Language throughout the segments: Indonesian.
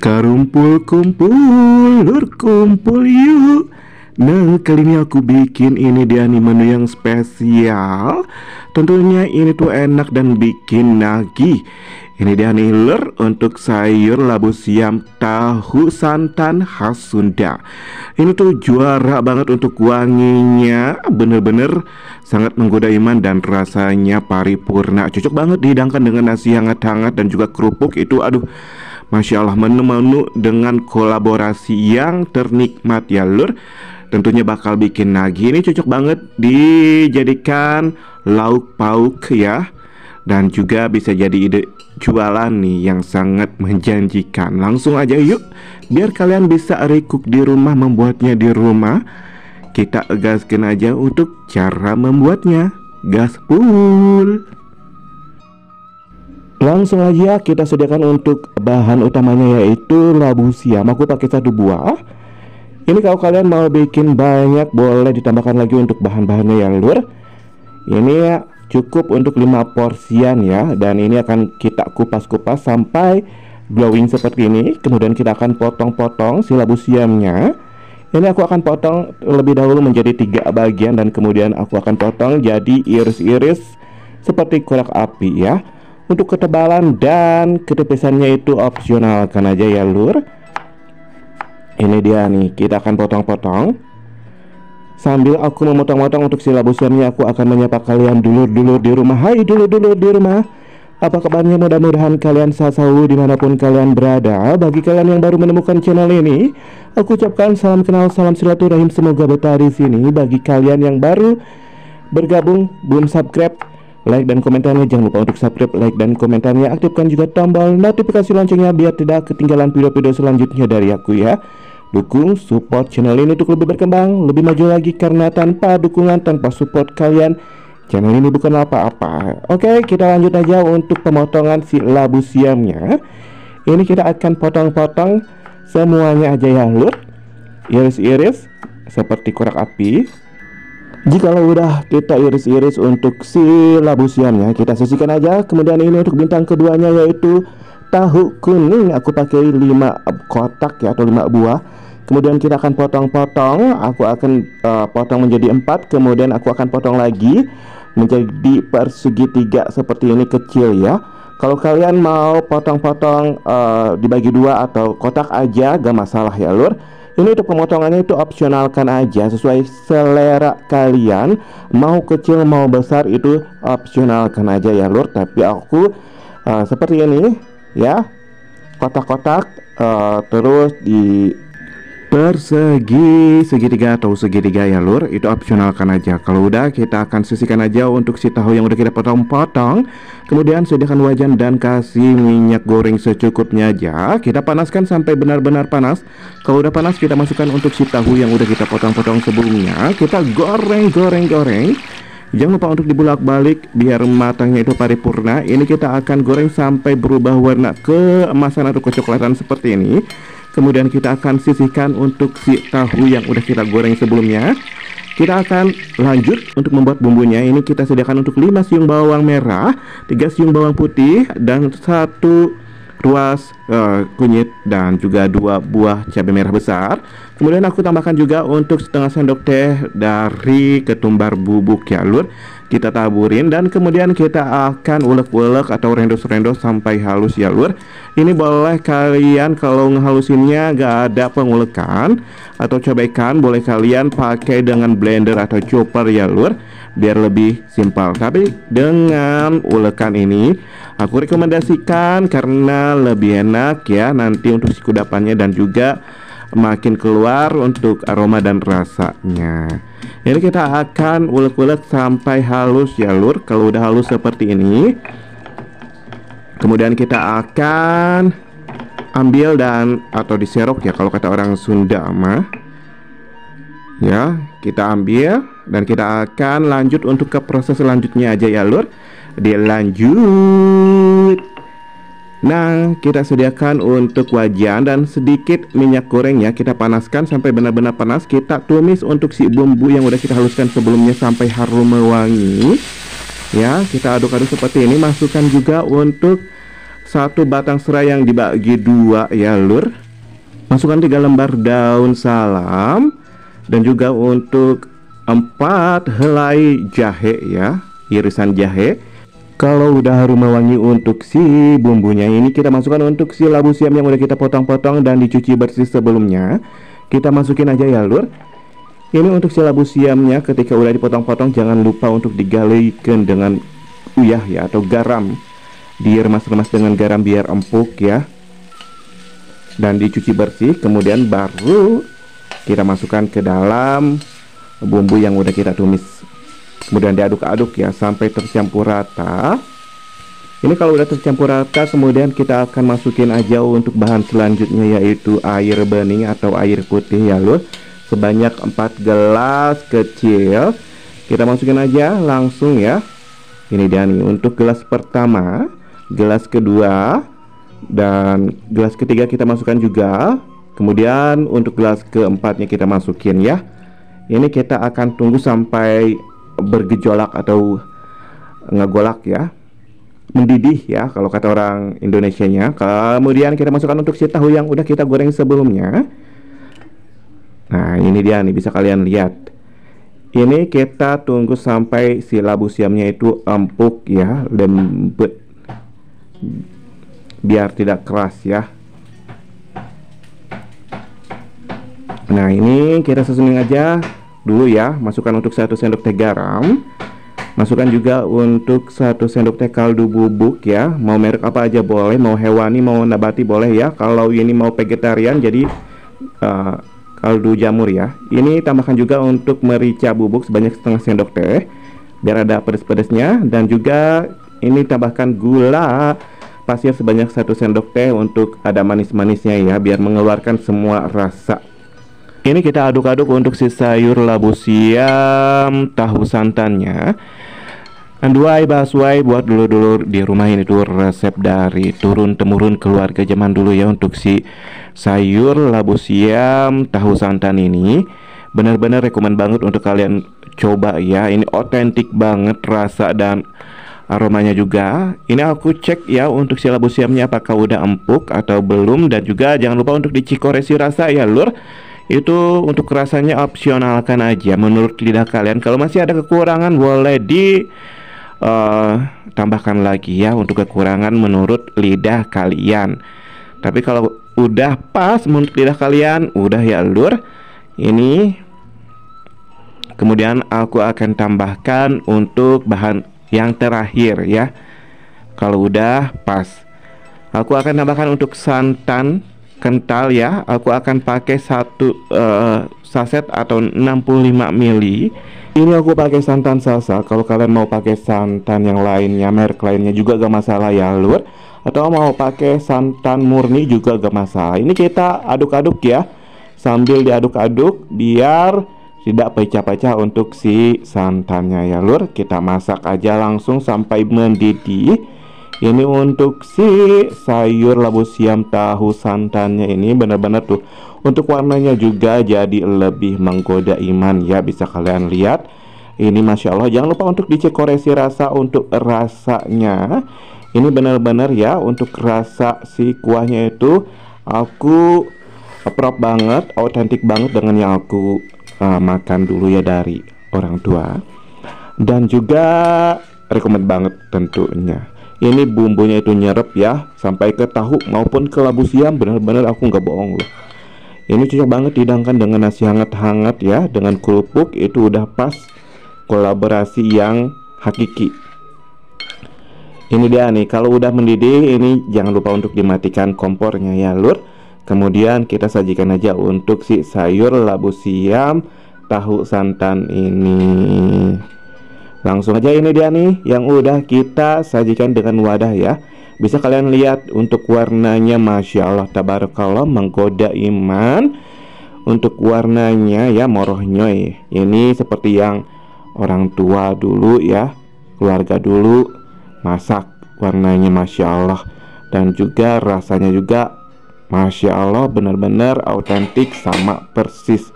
Kumpul, lur kumpul yuk. Nah, kali ini aku bikin ini dia nih menu yang spesial. Tentunya ini tuh enak dan bikin nagih. Ini dia nih lur, untuk sayur labu siam tahu santan khas Sunda. Ini tuh juara banget untuk wanginya, bener-bener sangat menggoda iman dan rasanya paripurna. Cocok banget dihidangkan dengan nasi hangat-hangat dan juga kerupuk itu, aduh, Masya Allah, menu-menu dengan kolaborasi yang ternikmat ya lur. Tentunya bakal bikin nagih. Ini cocok banget dijadikan lauk pauk ya. Dan juga bisa jadi ide jualan nih yang sangat menjanjikan. Langsung aja yuk, biar kalian bisa recook di rumah, membuatnya di rumah. Kita gaskan aja untuk cara membuatnya. Gaspul. Langsung aja kita sediakan untuk bahan utamanya, yaitu labu siam. Aku pakai 1 buah. Ini kalau kalian mau bikin banyak boleh ditambahkan lagi untuk bahan-bahannya ya lur. Ini cukup untuk 5 porsian ya. Dan ini akan kita kupas-kupas sampai glowing seperti ini. Kemudian kita akan potong-potong si labu siamnya. Ini aku akan potong lebih dahulu menjadi 3 bagian. Dan kemudian aku akan potong jadi iris-iris seperti korek api ya. Untuk ketebalan dan ketipisannya itu opsionalkan aja ya lur. Ini dia nih, kita akan potong-potong. Sambil aku memotong-motong untuk si labu siamnya, aku akan menyapa kalian dulur-dulur di rumah. Hai dulur-dulur di rumah, apa kabarnya? Mudah-mudahan kalian sehat selalu dimanapun kalian berada. Bagi kalian yang baru menemukan channel ini, aku ucapkan salam kenal, salam silaturahim, semoga betah di sini. Bagi kalian yang baru bergabung, belum subscribe, like dan komentarnya, jangan lupa untuk subscribe, like dan komentarnya. Aktifkan juga tombol notifikasi loncengnya biar tidak ketinggalan video-video selanjutnya dari aku ya. Dukung support channel ini untuk lebih berkembang, lebih maju lagi, karena tanpa dukungan, tanpa support kalian, channel ini bukan apa-apa. Oke, kita lanjut aja untuk pemotongan si labu siamnya. Ini kita akan potong-potong semuanya aja ya lur. Iris-iris seperti korek api. Jikalau udah kita iris-iris untuk si labu siamnya, kita sisihkan aja. Kemudian ini untuk bintang keduanya, yaitu tahu kuning. Aku pakai 5 kotak ya, atau 5 buah. Kemudian kita akan potong-potong. Aku akan potong menjadi 4. Kemudian aku akan potong lagi menjadi persegi 3 seperti ini, kecil ya. Kalau kalian mau potong-potong dibagi 2 atau kotak aja, gak masalah ya lur. Ini untuk pemotongannya itu opsionalkan aja, sesuai selera kalian. Mau kecil mau besar itu opsionalkan aja ya lur. Tapi aku seperti ini ya, kotak-kotak, terus di persegi segitiga atau segitiga ya lur. Itu opsionalkan aja. Kalau udah, kita akan sisihkan aja untuk si tahu yang udah kita potong-potong. Kemudian sediakan wajan dan kasih minyak goreng secukupnya aja. Kita panaskan sampai benar-benar panas. Kalau udah panas, kita masukkan untuk si tahu yang udah kita potong-potong sebelumnya. Kita goreng. Jangan lupa untuk dibulak-balik biar matangnya itu paripurna. Ini kita akan goreng sampai berubah warna keemasan atau kecoklatan seperti ini. Kemudian kita akan sisihkan untuk si tahu yang udah kita goreng sebelumnya. Kita akan lanjut untuk membuat bumbunya. Ini kita sediakan untuk 5 siung bawang merah, 3 siung bawang putih, dan 1 ruas kunyit, dan juga 2 buah cabai merah besar. Kemudian aku tambahkan juga untuk setengah sendok teh dari ketumbar bubuk ya lur. Kita taburin dan kemudian kita akan ulek-ulek atau rendos-rendos sampai halus ya lur. Ini boleh kalian kalau ngehalusinnya gak ada pengulekan atau cobekan, boleh kalian pakai dengan blender atau chopper ya lur, biar lebih simpel. Tapi dengan ulekan ini aku rekomendasikan karena lebih enak ya nanti untuk si kudapannya, dan juga makin keluar untuk aroma dan rasanya. Ini kita akan ulek-ulek sampai halus ya lur. Kalau udah halus seperti ini, kemudian kita akan ambil dan atau diserok ya kalau kata orang Sunda mah. Ya, kita ambil dan kita akan lanjut untuk ke proses selanjutnya aja ya lur. Dilanjut. Nah, kita sediakan untuk wajan dan sedikit minyak goreng ya. Kita panaskan sampai benar-benar panas. Kita tumis untuk si bumbu yang udah kita haluskan sebelumnya sampai harum mewangi. Ya, kita aduk-aduk seperti ini. Masukkan juga untuk satu batang serai yang dibagi dua ya lur. Masukkan 3 lembar daun salam dan juga untuk 4 helai jahe ya, irisan jahe. Kalau udah harum wangi untuk si bumbunya ini, kita masukkan untuk si labu siam yang udah kita potong-potong dan dicuci bersih sebelumnya. Kita masukin aja ya lur. Ini untuk si labu siamnya, ketika udah dipotong-potong jangan lupa untuk digalikan dengan uyah ya atau garam. Diremas-remas dengan garam biar empuk ya. Dan dicuci bersih, kemudian baru kita masukkan ke dalam bumbu yang udah kita tumis. Kemudian diaduk-aduk ya sampai tercampur rata. Ini kalau udah tercampur rata, kemudian kita akan masukin aja untuk bahan selanjutnya, yaitu air bening atau air putih ya lur. Sebanyak 4 gelas kecil. Kita masukin aja langsung ya. Ini dia nih untuk gelas pertama, gelas kedua, dan gelas ketiga kita masukkan juga. Kemudian untuk gelas keempatnya kita masukin ya. Ini kita akan tunggu sampai bergejolak atau ngegolak ya, mendidih ya kalau kata orang Indonesianya. Kemudian kita masukkan untuk si tahu yang udah kita goreng sebelumnya. Nah ini dia nih, bisa kalian lihat. Ini kita tunggu sampai si labu siamnya itu empuk ya, lembut, biar tidak keras ya. Nah ini kita susunin aja dulu ya. Masukkan untuk 1 sendok teh garam. Masukkan juga untuk 1 sendok teh kaldu bubuk ya. Mau merek apa aja boleh, mau hewani mau nabati boleh ya. Kalau ini mau vegetarian jadi kaldu jamur ya. Ini tambahkan juga untuk merica bubuk sebanyak setengah sendok teh biar ada pedas-pedasnya. Dan juga ini tambahkan gula pasir sebanyak 1 sendok teh untuk ada manis-manisnya ya, biar mengeluarkan semua rasa. Ini kita aduk-aduk untuk si sayur labu siam tahu santannya. Anduai baswai buat dulur-dulur di rumah, ini tuh resep dari turun-temurun keluarga zaman dulu ya untuk si sayur labu siam tahu santan ini. Benar-benar rekomen banget untuk kalian coba ya. Ini otentik banget rasa dan aromanya juga. Ini aku cek ya untuk si labu siamnya apakah udah empuk atau belum. Dan juga jangan lupa untuk dicikoresi rasa ya lur. Itu untuk rasanya opsionalkan aja menurut lidah kalian. Kalau masih ada kekurangan boleh di tambahkan lagi ya untuk kekurangan menurut lidah kalian. Tapi kalau udah pas menurut lidah kalian, udah ya lur. Ini kemudian aku akan tambahkan untuk bahan yang terakhir ya. Kalau udah pas, aku akan tambahkan untuk santan kental ya. Aku akan pakai 1 saset atau 65 ml. Ini aku pakai santan salsa. Kalau kalian mau pakai santan yang lainnya, merek lainnya juga gak masalah ya lur. Atau mau pakai santan murni juga gak masalah. Ini kita aduk-aduk ya, sambil diaduk-aduk biar tidak pecah-pecah untuk si santannya ya lur. Kita masak aja langsung sampai mendidih. Ini untuk si sayur labu siam tahu santannya ini benar-benar tuh untuk warnanya juga jadi lebih menggoda iman ya, bisa kalian lihat. Ini Masya Allah. Jangan lupa untuk dicek koresi rasa untuk rasanya. Ini benar-benar ya untuk rasa si kuahnya itu aku prop banget, otentik banget dengan yang aku makan dulu ya dari orang tua. Dan juga rekomend banget tentunya. Ini bumbunya itu nyerep ya sampai ke tahu maupun ke labu siam, benar-benar aku nggak bohong loh. Ini cocok banget dihidangkan dengan nasi hangat-hangat ya, dengan kerupuk itu udah pas, kolaborasi yang hakiki. Ini dia nih, kalau udah mendidih ini jangan lupa untuk dimatikan kompornya ya lur. Kemudian kita sajikan aja untuk si sayur labu siam tahu santan ini. Langsung aja ini dia nih yang udah kita sajikan dengan wadah ya. Bisa kalian lihat untuk warnanya Masya Allah tabarakallah menggoda iman. Untuk warnanya ya morohnyoy. Ini seperti yang orang tua dulu ya, keluarga dulu masak, warnanya Masya Allah. Dan juga rasanya juga Masya Allah, benar-benar autentik sama persis.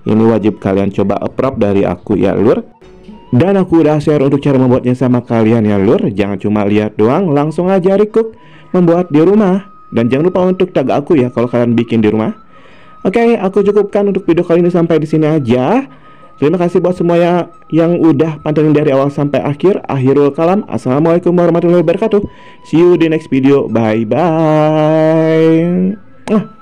Ini wajib kalian coba approve dari aku ya lur. Dan aku udah share untuk cara membuatnya sama kalian ya lur. Jangan cuma lihat doang, langsung aja recook. membuat di rumah. Dan jangan lupa untuk tag aku ya kalau kalian bikin di rumah. Oke, aku cukupkan untuk video kali ini sampai di sini aja. Terima kasih buat semuanya yang udah pantengin dari awal sampai akhir. Akhirul kalam. Assalamualaikum warahmatullahi wabarakatuh. See you di next video. Bye bye.